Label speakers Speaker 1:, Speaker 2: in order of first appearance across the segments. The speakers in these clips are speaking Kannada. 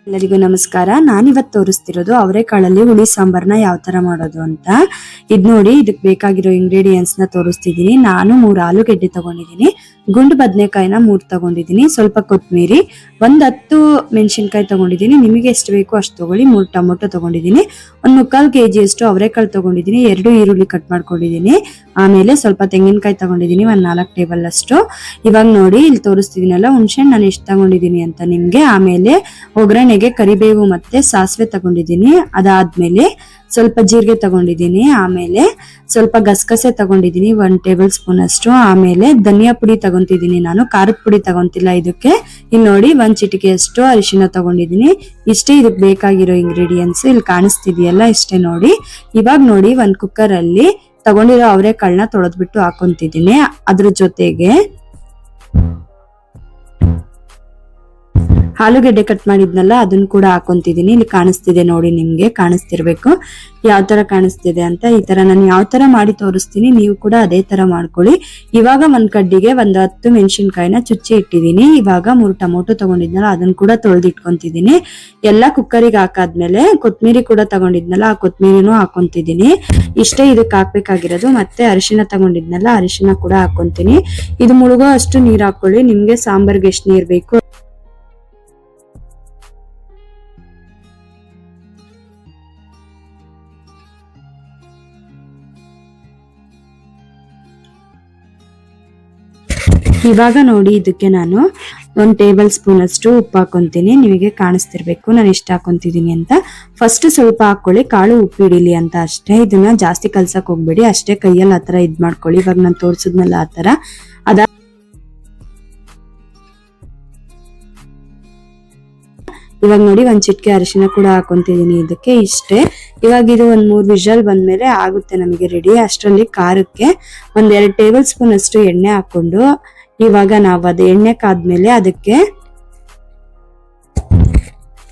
Speaker 1: ಎಲ್ಲರಿಗೂ ನಮಸ್ಕಾರ. ನಾನಿವತ್ತು ತೋರಿಸ್ತಿರೋದು ಅವರೆಕಾಳಲ್ಲಿ ಹುಳಿ ಸಾಂಬಾರ್ನ ಯಾವ ತರ ಮಾಡೋದು ಅಂತ. ಇದ್ ನೋಡಿ, ಇದಕ್ಕೆ ಬೇಕಾಗಿರೋ ಇಂಗ್ರೀಡಿಯೆಂಟ್ಸ್ ನ ತೋರಿಸ್ತಿದೀನಿ. ನಾನು 3 ಆಲೂಗೆಡ್ಡೆ ತಗೊಂಡಿದ್ದೀನಿ, ಗುಂಡು ಬದನೆಕಾಯಿನ 3 ತಗೊಂಡಿದ್ದೀನಿ, ಸ್ವಲ್ಪ ಕೊತ್ತಂಬರಿ, 10 ಮೆಣಸಿನಕಾಯಿ ತಗೊಂಡಿದ್ದೀನಿ. ನಿಮಗೆ ಎಷ್ಟು ಬೇಕೋ ಅಷ್ಟು ತಗೊಳ್ಳಿ. 3 ಟೊಮೊಟೊ ತಗೊಂಡಿದ್ದೀನಿ, 1/4 kg ಅಷ್ಟು ಅವರೆಕಾಳು ತಗೊಂಡಿದ್ದೀನಿ, 2 ಈರುಳ್ಳಿ ಕಟ್ ಮಾಡ್ಕೊಂಡಿದ್ದೀನಿ, ಆಮೇಲೆ ಸ್ವಲ್ಪ ತೆಂಗಿನಕಾಯಿ ತಗೊಂಡಿದ್ದೀನಿ, 4 ಟೇಬಲ್ ಅಷ್ಟು. ಇವಾಗ ನೋಡಿ, ಇಲ್ಲಿ ತೋರಿಸ್ತಿದ್ದೀನಲ್ಲ ಹುಣಸೆ ಹಣ್ಣು ನಾನು ಎಷ್ಟು ತಗೊಂಡಿದ್ದೀನಿ ಅಂತ ನಿಮ್ಗೆ. ಆಮೇಲೆ ಒಗ್ಗರಣೆಗೆ ಕರಿಬೇವು ಮತ್ತೆ ಸಾಸಿವೆ ತಗೊಂಡಿದ್ದೀನಿ, ಅದಾದ್ಮೇಲೆ ಸ್ವಲ್ಪ ಜೀರಿಗೆ ತಗೊಂಡಿದ್ದೀನಿ, ಆಮೇಲೆ ಸ್ವಲ್ಪ ಗಸಗಸೆ ತಗೊಂಡಿದ್ದೀನಿ 1 ಟೇಬಲ್ ಸ್ಪೂನ್ ಅಷ್ಟು, ಆಮೇಲೆ ಧನಿಯಾ ಪುಡಿ ತಗೊಂತಿದ್ದೀನಿ, ನಾನು ಖಾರದ ಪುಡಿ ತಗೊಂತಿಲ್ಲ ಇದಕ್ಕೆ. ಇಲ್ಲಿ ನೋಡಿ 1 ಚಿಟಿಕೆ ಅಷ್ಟು ಅರಿಶಿನ ತಗೊಂಡಿದ್ದೀನಿ. ಇಷ್ಟೇ ಇದಕ್ಕೆ ಬೇಕಾಗಿರೋ ಇಂಗ್ರೀಡಿಯೆಂಟ್ಸ್. ಇಲ್ಲಿ ಕಾಣಿಸ್ತಿದೆಯಲ್ಲ, ಇಷ್ಟೇ ನೋಡಿ. ಇವಾಗ ನೋಡಿ, 1 ಕುಕ್ಕರ್ ಅಲ್ಲಿ ತಗೊಂಡಿರೋ ಅವರೆಕಾಳನ್ನ ತೊಳೆದ್ಬಿಟ್ಟು ಹಾಕೊಂತಿದ್ದೀನಿ. ಅದ್ರ ಜೊತೆಗೆ ಆಲೂಗೆಡ್ಡೆ ಕಟ್ ಮಾಡಿದ್ನಲ್ಲ ಅದನ್ನ ಕೂಡ ಹಾಕೊಂತಿದ್ದೀನಿ. ಇಲ್ಲಿ ಕಾಣಿಸ್ತಿದೆ ನೋಡಿ, ನಿಮ್ಗೆ ಕಾಣಿಸ್ತಿರ್ಬೇಕು ಯಾವ ತರ ಕಾಣಿಸ್ತಿದೆ ಅಂತ. ಈ ತರ ನಾನು ಯಾವ ತರ ಮಾಡಿ ತೋರಿಸ್ತೀನಿ, ನೀವು ಕೂಡ ಅದೇ ತರ ಮಾಡ್ಕೊಳ್ಳಿ. ಇವಾಗ 1 ಕಡ್ಡಿಗೆ 10 ಮೆಣಸಿನಕಾಯಿನ ಚುಚ್ಚಿ ಇಟ್ಟಿದ್ದೀನಿ. ಇವಾಗ 3 ಟೊಮೊಟೊ ತಗೊಂಡಿದ್ನಲ್ಲ ಅದನ್ನ ಕೂಡ ತೊಳೆದಿಟ್ಕೊಂತಿದ್ದೀನಿ. ಎಲ್ಲ ಕುಕ್ಕರಿಗೆ ಹಾಕಾದ್ಮೇಲೆ ಕೊತ್ತಂಬರಿ ಕೂಡ ತಗೊಂಡಿದ್ನಲ್ಲ ಆ ಕೊತ್ತಂಬರಿನೂ ಹಾಕೊಂತಿದ್ದೀನಿ. ಇಷ್ಟೇ ಇದಕ್ಕೆ ಹಾಕ್ಬೇಕಾಗಿರೋದು. ಮತ್ತೆ ಅರಿಶಿನ ತಗೊಂಡಿದ್ನಲ್ಲ ಅರಿಶಿನ ಕೂಡ ಹಾಕೊಂತೀನಿ. ಇದು ಮುಳುಗೋ ಅಷ್ಟು ನೀರ್ ಹಾಕೊಳ್ಳಿ, ನಿಮ್ಗೆ ಸಾಂಬಾರ್ಗೆ ಎಷ್ಟು ನೀರ್ ಬೇಕು. ಇವಾಗ ನೋಡಿ, ಇದಕ್ಕೆ ನಾನು 1 ಟೇಬಲ್ ಸ್ಪೂನ್ ಅಷ್ಟು ಉಪ್ಪು ಹಾಕೊಂತೀನಿ. ನಿಮಗೆ ಕಾಣಿಸ್ತಿರ್ಬೇಕು ನಾನು ಎಷ್ಟು ಹಾಕೊಂತಿದ್ದೀನಿ ಅಂತ. ಫಸ್ಟ್ ಸ್ವಲ್ಪ ಹಾಕೊಳ್ಳಿ, ಕಾಳು ಉಪ್ಪು ಹಿಡಿಲಿ ಅಂತ ಅಷ್ಟೇ. ಇದನ್ನ ಜಾಸ್ತಿ ಕಲ್ಸಕ್ ಹೋಗ್ಬೇಡಿ, ಅಷ್ಟೇ ಕೈಯಲ್ಲಿ ಆತರ ಇದ್ ಮಾಡ್ಕೊಳ್ಳಿ. ಇವಾಗ ನಾನು ತೋರ್ಸಿದ್ನಲ್ಲ ಆತರ. ಇವಾಗ ನೋಡಿ 1 ಚಿಟಿಕೆ ಅರಿಶಿನ ಕೂಡ ಹಾಕೊಂತಿದ್ದೀನಿ ಇದಕ್ಕೆ. ಇಷ್ಟೇ. ಇವಾಗ ಇದು 1 3 ವಿಷಲ್ ಬಂದ್ಮೇಲೆ ಆಗುತ್ತೆ ನಮಗೆ ರೆಡಿ. ಅಷ್ಟರಲ್ಲಿ ಖಾರಕ್ಕೆ 2 ಟೇಬಲ್ ಸ್ಪೂನ್ ಅಷ್ಟು ಎಣ್ಣೆ ಹಾಕೊಂಡು, ಇವಾಗ ನಾವು ಅದು ಎಣ್ಣೆ ಕಾದ್ಮೇಲೆ ಅದಕ್ಕೆ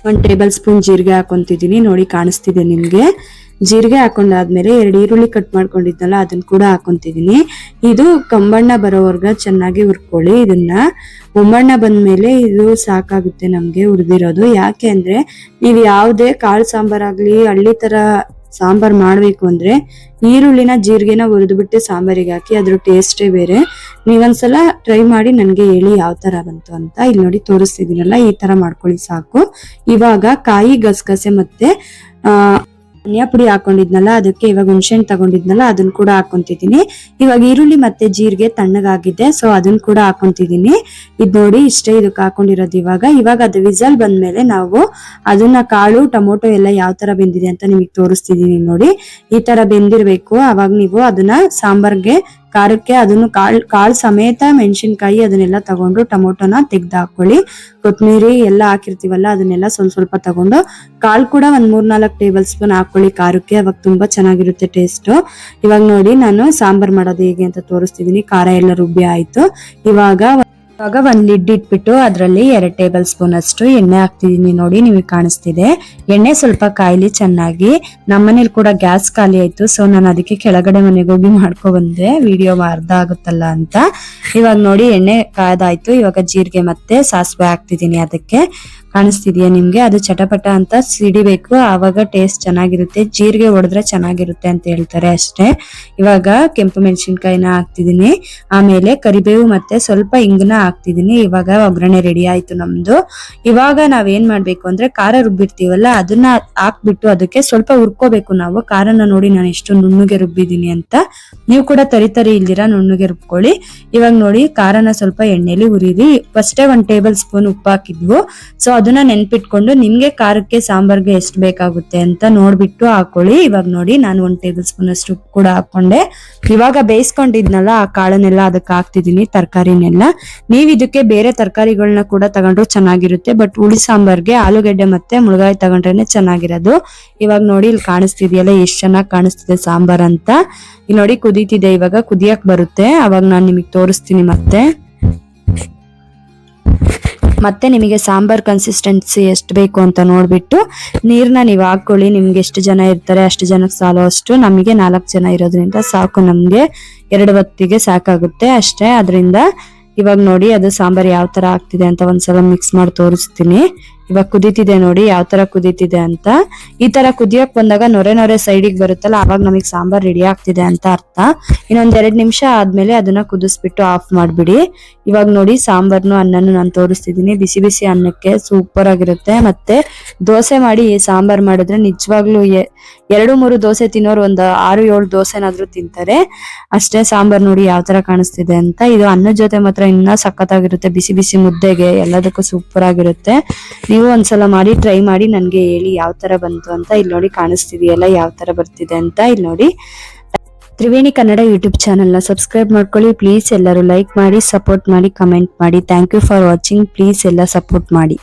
Speaker 1: 1 ಟೇಬಲ್ ಸ್ಪೂನ್ ಜೀರಿಗೆ ಹಾಕೊಂತಿದ್ದೀನಿ. ನೋಡಿ ಕಾಣಿಸ್ತಿದೆ ನಿಮ್ಗೆ. ಜೀರಿಗೆ ಹಾಕೊಂಡಾದ್ಮೇಲೆ 2 ಈರುಳ್ಳಿ ಕಟ್ ಮಾಡ್ಕೊಂಡಿದ್ನಲ್ಲ ಅದನ್ನ ಕೂಡ ಹಾಕೊಂತಿದ್ದೀನಿ. ಇದು ಕಂಬಣ್ಣ ಬರೋವರ್ಗ ಚೆನ್ನಾಗಿ ಹುರ್ಕೊಳ್ಳಿ. ಇದನ್ನ ಒಂಬಣ್ಣ ಬಂದ್ಮೇಲೆ ಇದು ಸಾಕಾಗುತ್ತೆ ನಮ್ಗೆ ಹುರಿದಿರೋದು. ಯಾಕೆ ಅಂದ್ರೆ ನೀವು ಯಾವುದೇ ಕಾಳು ಸಾಂಬಾರಾಗ್ಲಿ ಹಳ್ಳಿ ತರ ಸಾಂಬಾರ್ ಮಾಡ್ಬೇಕು ಅಂದ್ರೆ ಈರುಳ್ಳಿನ ಜೀರಿಗೆನ ಹುರಿದ್ಬಿಟ್ಟು ಸಾಂಬಾರಿಗೆ ಹಾಕಿ, ಅದ್ರ ಟೇಸ್ಟೇ ಬೇರೆ. ನೀವೊಂದ್ಸಲ ಟ್ರೈ ಮಾಡಿ ನನ್ಗೆ ಹೇಳಿ ಯಾವ ತರ ಬಂತು ಅಂತ. ಇಲ್ಲಿ ನೋಡಿ ತೋರಿಸ್ತಿದ್ದೀನಲ್ಲ, ಈ ತರ ಮಾಡ್ಕೊಳ್ಳಿ ಸಾಕು. ಇವಾಗ ಕಾಯಿ, ಗಸಗಸೆ ಮತ್ತೆ ಧನಿಯಾ ಪುಡಿ ಹಾಕೊಂಡಿದ್ನಲ್ಲ ಅದಕ್ಕೆ ಇವಾಗ ಹುಣಸೆಹಣ್ಣು ತಗೊಂಡಿದ್ನಲ್ಲ ಅದನ್ನ ಕೂಡ ಹಾಕೊಂತಿದ್ದೀನಿ. ಇವಾಗ ಈರುಳ್ಳಿ ಮತ್ತೆ ಜೀರಿಗೆ ತಣ್ಣಗಾಗಿದೆ, ಸೊ ಅದನ್ನ ಕೂಡ ಹಾಕೊಂತಿದ್ದೀನಿ. ಇದ್ ನೋಡಿ, ಇಷ್ಟೇ ಇದಕ್ಕೆ ಹಾಕೊಂಡಿರೋದು. ಇವಾಗ ಅದು ವಿಸಲ್ ಬಂದ್ಮೇಲೆ ನಾವು ಅದನ್ನ ಕಾಳು ಟೊಮೊಟೊ ಎಲ್ಲ ಯಾವ ತರ ಬೆಂದಿದೆ ಅಂತ ನಿಮಗೆ ತೋರಿಸ್ತಿದೀನಿ ನೋಡಿ. ಈ ತರ ಬೆಂದಿರ್ಬೇಕು. ಅವಾಗ ನೀವು ಅದನ್ನ ಸಾಂಬಾರ್ಗೆ ಖಾರಕ್ಕೆ ಅದನ್ನು ಕಾಳು ಸಮೇತ ಮೆಣಸಿನಕಾಯಿ ಅದನ್ನೆಲ್ಲ ತಗೊಂಡು ಟೊಮೊಟೊನ ತೆಗ್ದು ಹಾಕೊಳ್ಳಿ. ಕೊತ್ತಂಬರಿ ಎಲ್ಲ ಹಾಕಿರ್ತೀವಲ್ಲ ಅದನ್ನೆಲ್ಲ ಸ್ವಲ್ಪ ತಗೊಂಡು, ಕಾಳು ಕೂಡ 1 3-4 ಟೇಬಲ್ ಸ್ಪೂನ್ ಹಾಕೊಳ್ಳಿ ಖಾರಕ್ಕೆ. ಅವಾಗ ತುಂಬಾ ಚೆನ್ನಾಗಿರುತ್ತೆ ಟೇಸ್ಟ್. ಇವಾಗ ನೋಡಿ, ನಾನು ಸಾಂಬಾರ್ ಮಾಡೋದು ಹೇಗೆ ಅಂತ ತೋರಿಸ್ತಿದೀನಿ. ಖಾರ ಎಲ್ಲ ರುಬ್ಬಿ ಆಯ್ತು. ಇವಾಗ 1 ಲಿಡ್ ಇಟ್ಬಿಟ್ಟು ಅದರಲ್ಲಿ 2 ಟೇಬಲ್ ಸ್ಪೂನ್ ಅಷ್ಟು ಎಣ್ಣೆ ಹಾಕ್ತಿದೀನಿ. ನೋಡಿ ನಿಮಗೆ ಕಾಣಿಸ್ತಿದೆ. ಎಣ್ಣೆ ಸ್ವಲ್ಪ ಕಾಯ್ಲಿ ಚೆನ್ನಾಗಿ. ನಮ್ಮನೇಲಿ ಕೂಡ ಗ್ಯಾಸ್ ಖಾಲಿ ಆಯ್ತು, ಸೊ ನಾನು ಅದಕ್ಕೆ ಕೆಳಗಡೆ ಮನೆಗೆ ಹೋಗಿ ಮಾಡ್ಕೊ ಬಂದೆ, ವಿಡಿಯೋ ಅರ್ಧ ಆಗುತ್ತಲ್ಲ ಅಂತ. ಇವಾಗ ನೋಡಿ ಎಣ್ಣೆ ಕಾಯ್ದಾಯ್ತು. ಇವಾಗ ಜೀರಿಗೆ ಮತ್ತೆ ಸಾಸಿವೆ ಹಾಕ್ತಿದೀನಿ. ಅದಕ್ಕೆ ಕಾಣಿಸ್ತಿದೆಯಾ ನಿಮ್ಗೆ? ಅದು ಚಟಪಟ ಅಂತ ಸಿಡಿಬೇಕು, ಆವಾಗ ಟೇಸ್ಟ್ ಚೆನ್ನಾಗಿರುತ್ತೆ. ಜೀರಿಗೆ ಹೊಡೆದ್ರೆ ಚೆನ್ನಾಗಿರುತ್ತೆ ಅಂತ ಹೇಳ್ತಾರೆ ಅಷ್ಟೇ. ಇವಾಗ ಕೆಂಪು ಮೆಣಸಿನಕಾಯಿನ ಹಾಕ್ತಿದೀನಿ, ಆಮೇಲೆ ಕರಿಬೇವು ಮತ್ತೆ ಸ್ವಲ್ಪ ಇಂಗನ್ನ ಹಾಕ್ತಿದೀನಿ. ಇವಾಗ ಒಗ್ಗರಣೆ ರೆಡಿ ಆಯ್ತು ನಮ್ದು. ಇವಾಗ ನಾವೇನ್ ಮಾಡ್ಬೇಕು ಅಂದ್ರೆ ಖಾರ ರುಬ್ಬಿರ್ತೀವಲ್ಲ ಅದನ್ನ ಹಾಕ್ಬಿಟ್ಟು ಅದಕ್ಕೆ ಸ್ವಲ್ಪ ಹುರ್ಕೋಬೇಕು ನಾವು. ಖಾರನ ನೋಡಿ ನಾನು ಎಷ್ಟು ನುಣ್ಣಗೆ ರುಬ್ಬಿದೀನಿ ಅಂತ. ನೀವು ಕೂಡ ತರಿ ಇಲ್ದಿರಾ ನುಣ್ಣಗೆ ರುಬ್ಕೊಳ್ಳಿ. ಇವಾಗ ನೋಡಿ, ಖಾರನ ಸ್ವಲ್ಪ ಎಣ್ಣೆಲಿ ಹುರಿದಿ. ಫಸ್ಟೇ 1 ಟೇಬಲ್ ಸ್ಪೂನ್ ಉಪ್ಪು ಹಾಕಿದ್ವು, ಸೊ ಅದನ್ನ ನೆನ್ಪಿಟ್ಕೊಂಡು ನಿಮ್ಗೆ ಖಾರಕ್ಕೆ ಸಾಂಬಾರ್ಗೆ ಎಷ್ಟು ಬೇಕಾಗುತ್ತೆ ಅಂತ ನೋಡ್ಬಿಟ್ಟು ಹಾಕೊಳ್ಳಿ. ಇವಾಗ ನೋಡಿ, ನಾನು 1 ಟೇಬಲ್ ಸ್ಪೂನ್ ಅಷ್ಟು ಉಪ್ಪು ಕೂಡ ಹಾಕೊಂಡೆ. ಇವಾಗ ಬೇಯಿಸ್ಕೊಂಡಿದ್ನಲ್ಲ ಆ ಕಾಳನ್ನೆಲ್ಲ ಅದಕ್ಕೆ ಹಾಕ್ತಿದೀನಿ, ತರಕಾರಿನೆಲ್ಲ. ನೀವ್ ಇದಕ್ಕೆ ಬೇರೆ ತರಕಾರಿಗಳನ್ನ ಕೂಡ ತಗೊಂಡ್ರು ಚೆನ್ನಾಗಿರುತ್ತೆ, ಬಟ್ ಹುಳಿ ಸಾಂಬಾರ್ಗೆ ಆಲೂಗೆಡ್ಡೆ ಮತ್ತೆ ಮುಳಗಾಯಿ ತಗೊಂಡ್ರೇನೆ ಚೆನ್ನಾಗಿರೋದು. ಇವಾಗ ನೋಡಿ, ಇಲ್ಲಿ ಕಾಣಿಸ್ತಿದೆಯಲ್ಲ ಎಷ್ಟು ಚೆನ್ನಾಗಿ ಕಾಣಿಸ್ತಿದೆ ಸಾಂಬಾರ್ ಅಂತ. ಇಲ್ಲಿ ನೋಡಿ ಕುದೀತಿದೆ, ಇವಾಗ ಕುದಿಯಕ್ ಬರುತ್ತೆ, ಅವಾಗ ನಾನು ನಿಮಗೆ ತೋರಿಸ್ತೀನಿ. ಮತ್ತೆ ನಿಮಗೆ ಸಾಂಬಾರ್ ಕನ್ಸಿಸ್ಟೆನ್ಸಿ ಎಷ್ಟು ಬೇಕು ಅಂತ ನೋಡ್ಬಿಟ್ಟು ನೀರ್ನ ನೀವು ಹಾಕೊಳ್ಳಿ. ನಿಮ್ಗೆ ಎಷ್ಟು ಜನ ಇರ್ತಾರೆ ಅಷ್ಟು ಜನಕ್ಕೆ ಸಾಲೋ ಅಷ್ಟು. ನಮಗೆ 4 ಜನ ಇರೋದ್ರಿಂದ ಸಾಕು, ನಮ್ಗೆ 2 ಹೊತ್ತಿಗೆ ಸಾಕಾಗುತ್ತೆ ಅಷ್ಟೇ. ಅದರಿಂದ ಇವಾಗ ನೋಡಿ ಅದು ಸಾಂಬಾರ್ ಯಾವ ತರ ಆಗ್ತಿದೆ ಅಂತ ಒಂದ್ಸಲ ಮಿಕ್ಸ್ ಮಾಡಿ ತೋರಿಸ್ತೀನಿ. ಇವಾಗ ಕುದೀತಿದೆ ನೋಡಿ ಯಾವ ತರ ಕುದೀತಿದೆ ಅಂತ. ಈ ತರ ಕುದಿಯಕ್ ಬಂದಾಗ ನೊರೆ ನೊರೆ ಸೈಡಿಗೆ ಬರುತ್ತಲ್ಲ, ಅವಾಗ ನಮಗ್ ಸಾಂಬಾರ್ ರೆಡಿ ಆಗ್ತಿದೆ ಅಂತ ಅರ್ಥ. ಇನ್ನೊಂದ್ 2 ನಿಮಿಷ ಆದ್ಮೇಲೆ ಅದನ್ನ ಕುದಿಸ್ಬಿಟ್ಟು ಆಫ್ ಮಾಡ್ಬಿಡಿ. ಇವಾಗ ನೋಡಿ ಸಾಂಬಾರ್ನು ಅನ್ನನು ನಾನು ತೋರಿಸ್ತಿದೀನಿ. ಬಿಸಿ ಬಿಸಿ ಅನ್ನಕ್ಕೆ ಸೂಪರ್ ಆಗಿರುತ್ತೆ. ಮತ್ತೆ ದೋಸೆ ಮಾಡಿ ಸಾಂಬಾರ್ ಮಾಡಿದ್ರೆ ನಿಜವಾಗ್ಲೂ 2-3 ದೋಸೆ ತಿನ್ನೋರು ಒಂದು 6-7 ದೋಸೆನಾದ್ರೂ ತಿಂತಾರೆ. ಅಷ್ಟೇ. ಸಾಂಬಾರ್ ನೋಡಿ ಯಾವ ತರ ಕಾಣಿಸ್ತಿದೆ ಅಂತ. ಇದು ಅನ್ನದ ಜೊತೆ ಮಾತ್ರ ಇನ್ನ ಸಖತ್ತಾಗಿರುತ್ತೆ. ಬಿಸಿ ಬಿಸಿ ಮುದ್ದೆಗೆ ಎಲ್ಲದಕ್ಕೂ ಸೂಪರ್ ಆಗಿರುತ್ತೆ. ನೀವು ಒಂದ್ಸಲ ಮಾಡಿ ಟ್ರೈ ಮಾಡಿ ನನ್ಗೆ ಹೇಳಿ ಯಾವ ತರ ಬಂತು ಅಂತ. ಇಲ್ಲಿ ನೋಡಿ ಕಾಣಿಸ್ತಿದೆಯಲ್ಲ ಯಾವ ತರ ಬರ್ತಿದೆ ಅಂತ. ಇಲ್ಲಿ ನೋಡಿ ತ್ರಿವೇಣಿ ಕನ್ನಡ ಯೂಟ್ಯೂಬ್ ಚಾನೆಲ್ ನ ಸಬ್ಸ್ಕ್ರೈಬ್ ಮಾಡ್ಕೊಳ್ಳಿ ಪ್ಲೀಸ್. ಎಲ್ಲರೂ ಲೈಕ್ ಮಾಡಿ, ಸಪೋರ್ಟ್ ಮಾಡಿ, ಕಮೆಂಟ್ ಮಾಡಿ. Thank you for watching. Please ಎಲ್ಲ ಸಪೋರ್ಟ್ ಮಾಡಿ.